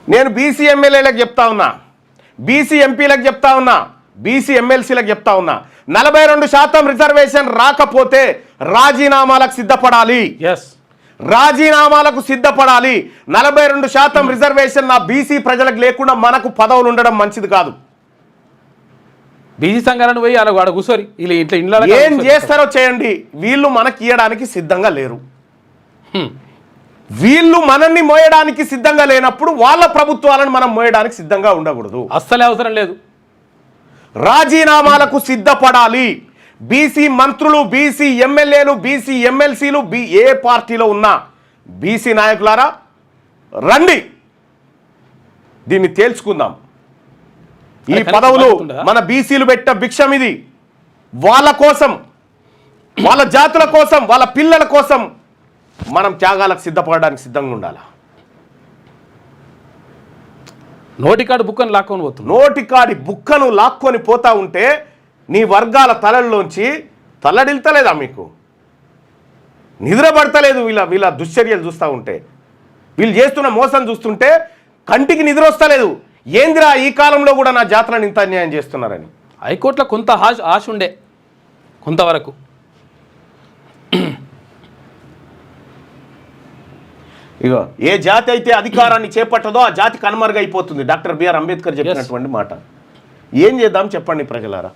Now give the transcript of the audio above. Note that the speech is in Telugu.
నేను బీసీ ఎమ్మెల్యేలకు చెప్తా ఉన్నా, బీసీ ఎంపీలకు చెప్తా ఉన్నా, బీసీ ఎమ్మెల్సీలకు చెప్తా ఉన్నా, 42% రిజర్వేషన్ రాకపోతే రాజీనామాలకు సిద్ధపడాలి. రాజీనామాలకు సిద్ధపడాలి. 42% రిజర్వేషన్ నా బీసీ ప్రజలకు లేకుండా మనకు పదవులు ఉండడం మంచిది కాదు. బీసీ సంఘాలను పోయి అలా వాడు కూర్చోరి ఇట్లా ఏం చేస్తారో చేయండి, వీళ్ళు మనకి ఇవ్వడానికి సిద్ధంగా లేరు. వీళ్ళు మనల్ని మోయడానికి సిద్ధంగా లేనప్పుడు వాళ్ళ ప్రభుత్వాలను మనం మోయడానికి సిద్ధంగా ఉండకూడదు. అస్సలే అవసరం లేదు. రాజీనామాలకు సిద్ధపడాలి. బీసీ మంత్రులు, బీసీ ఎమ్మెల్యేలు, బీసీ ఎమ్మెల్సీలు, ఏ పార్టీలో ఉన్నా బీసీ నాయకులారా రండి, దీన్ని తేల్చుకుందాం. ఈ పదవులు మన బీసీలు పెట్టిన భిక్షం ఇది. వాళ్ళ కోసం, వాళ్ళ జాతుల కోసం, వాళ్ళ పిల్లల కోసం మనం త్యాగాలకు సిద్ధపడడానికి సిద్ధంగా ఉండాలి. నోటికాడి బుక్కను లాక్కొని పోతుంది. నోటికాడి బుక్కను లాక్కొని పోతా ఉంటే నీ వర్గాల తలల్లోంచి తల్లడిల్తలేదా? మీకు నిద్ర పడతలేదు? వీళ్ళ దుశ్చర్యలు చూస్తూ ఉంటే, వీళ్ళు చేస్తున్న మోసం చూస్తుంటే కంటికి నిద్ర వస్తలేదు. ఏందిరా ఈ కాలంలో కూడా నా జాతరను ఇంత అన్యాయం చేస్తున్నారని. హైకోర్టులో కొంత ఆశ ఉండే, కొంతవరకు. ఇగో ఏ జాతి అయితే అధికారాన్ని చేపట్టదో ఆ జాతి కనుమరుగైపోతుంది. డాక్టర్ బిఆర్ అంబేద్కర్ చెప్పినటువంటి మాట. ఏం చేద్దాం చెప్పండి ప్రజలారా?